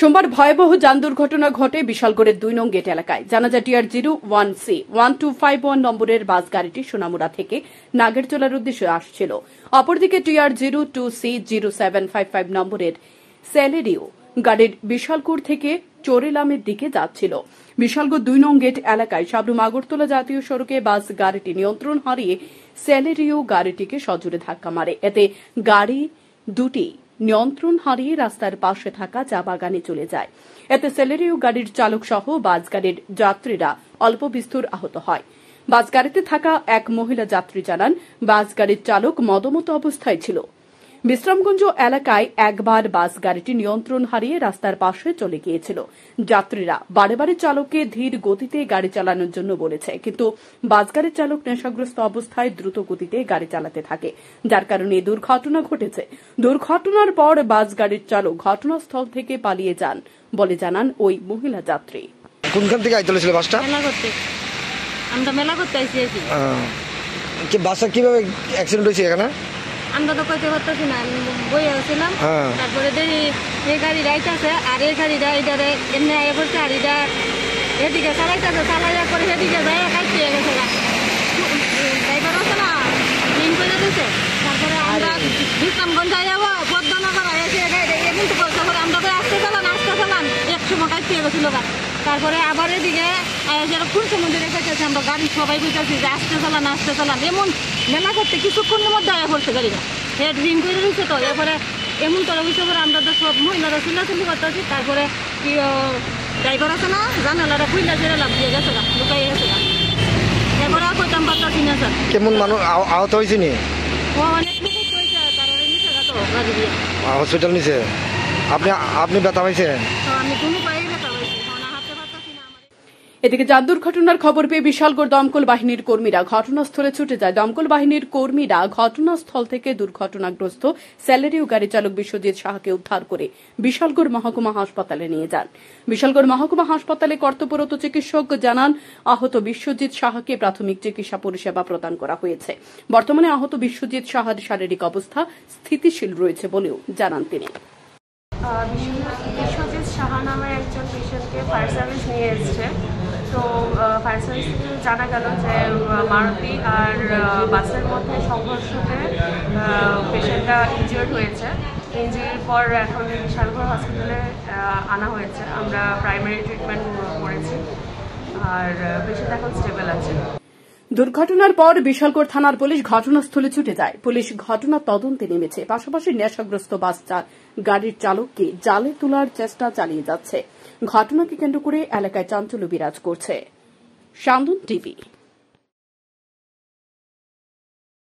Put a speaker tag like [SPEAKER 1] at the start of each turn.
[SPEAKER 1] সোমবার ভয়াবহ যান দুর্ঘটনা ঘটে বিশালগড়ের ২ নং গেট এলাকায়। জানা যায় TR01C 1251 নম্বরের বাস গাড়িটি সোনামুড়া থেকে নাগেরচোলার উদ্দেশ্যে আসছিল। অপরদিকে TR02C 0755 নম্বরের সেলেরিও গাড়ির বিশালগড় থেকে চোরেলামের দিকে যাচ্ছিল। বিশালগড় ২ নং গেট এলাকায় সাবরুম আগরতলা জাতীয় সড়কে বাস গাড়িটি নিয়ন্ত্রণ হারিয়ে সেলেরিও গাড়িটিকে সজোরে ধাক্কা মারে। এতে গাড়ি দুটি নিয়ন্ত্রণ হারিয়ে রাস্তার পাশে থাকা চা বাগানে চলে যায়। এতে সেলেরিও গাড়ির চালক সহ বাস গাড়ির যাত্রীরা অল্প বিস্তর আহত হয়। বাস গাড়িতে থাকা এক মহিলা যাত্রী জানান, বাস গাড়ির চালক মদমত অবস্থায় ছিল। বিশ্রামগঞ্জ এলাকায় একবার বাস গাড়িটি নিয়ন্ত্রণ হারিয়ে রাস্তার পাশে চলে গিয়েছিল। যাত্রীরা বারে বারে চালককে ধীর গতিতে গাড়ি চালানোর জন্য বলেছে, কিন্তু বাস গাড়ির চালক নেশাগ্রস্ত অবস্থায় দ্রুত গতিতে গাড়ি চালাতে থাকে, যার কারণে দুর্ঘটনা ঘটেছে। দুর্ঘটনার পর বাস গাড়ির চালক ঘটনাস্থল থেকে পালিয়ে যান বলে জানান ওই মহিলা যাত্রী।
[SPEAKER 2] কোনখান থেকে আইতে ছিল বাসটা?
[SPEAKER 3] আমরা মেলা করতে আইছি।
[SPEAKER 2] বাসটা কিভাবে অ্যাক্সিডেন্ট হয়েছে এখানে?
[SPEAKER 3] আমরা তো কইতে পারতেছি না, আমি বই আসছিলাম। তারপরে দেখি এই গাড়ি রাইতেছে আর এই গাড়িটা এটারে এমনি আগে করছে আর এটা এদিকে চালাইতেছে, চালাইয়া করে সেদিকে যায় কাটতে গেছে। ড্রাইভার আছে না লিন করে দিচ্ছে। তারপরে আমরা বিশ্রামগঞ্জ যাবো পদ্মনগর এসে কিন্তু তারপরে আমরা করে আসতে চালান 1 সময় কাটতে গেছিল। তারপরে আবার এদিকে খুঁড়ছে মধ্যে রেখেছে, আমরা গাড়ি সবাই বুঝতেছি যে আসতে চালান এমন মেলা করতে কিছুক্ষণের মধ্যে আয়া পড়ছে গাড়িটা, হেড রিং করে দিচ্ছে। তো এরপরে এমন করে বুঝতে পারে আমরা তো সব মহিলারা চিল্লাচিল্লি করতেছি। তারপরে কি ড্রাইভার আছে না জানালাটা খুইলা ছেড়ে লাভ দিয়ে গেছে, লুকাই গেছে। এরপরে আর কইতাম পারতাছি না স্যার।
[SPEAKER 2] কেমন মানুষ আহত হয়েছে নি?
[SPEAKER 3] ও অনেক লোক হয়েছে, তারপরে নিচে গেছে গাড়ি দিয়ে
[SPEAKER 2] হসপিটাল নিচে। আপনি ব্যথা পাইছে?
[SPEAKER 3] আমি কোনো পাই ব্যথা পাইছি, হাঁটতে পারতাছি না।
[SPEAKER 1] এদিকে যান দুর্ঘটনার খবর পেয়ে বিশালগড় দমকল বাহিনীর কর্মীরা ঘটনাস্থলে ছুটে যায়। দমকল বাহিনীর কর্মীরা ঘটনাস্থল থেকে দুর্ঘটনাগ্রস্ত সেলেরিও গাড়ি চালক বিশ্বজিৎ সাহাকে উদ্ধার করে বিশালগড় মহকুমা হাসপাতালে নিয়ে যান। বিশালগড় মহকুমা হাসপাতালে কর্তব্যরত চিকিৎসক জানান, আহত বিশ্বজিৎ সাহাকে প্রাথমিক চিকিৎসা পরিষেবা প্রদান করা হয়েছে। বর্তমানে আহত বিশ্বজিৎ সাহার শারীরিক অবস্থা স্থিতিশীল রয়েছে বলেও জানান তিনি।
[SPEAKER 4] বিশ্বজিৎ সাহা নামের একজন পেশেন্টকে ফায়ার সার্ভিস নিয়ে এসছে। তো ফায়ার সার্ভিস থেকে জানা গেল যে মারুতি আর বাসের মধ্যে সংঘর্ষতে পেশেন্টটা ইনজিওর্ড হয়েছে। ইনজিওরির পর এখন বিশালগড় হসপিটালে আনা হয়েছে। আমরা প্রাইমারি ট্রিটমেন্ট করেছি আর পেশেন্ট এখন স্টেবল আছে।
[SPEAKER 1] দুর্ঘটনার পর বিশালগড় থানার পুলিশ ঘটনাস্থলে ছুটে যায়। পুলিশ ঘটনার তদন্তে নেমেছে, পাশাপাশি নেশাগ্রস্ত বাস গাড়ির চালককে জালে তোলার চেষ্টা চালিয়ে যাচ্ছে। ঘটনাকে কেন্দ্র করে এলাকায় চাঞ্চল্য বিরাজ করছে। সান্দন টিভি।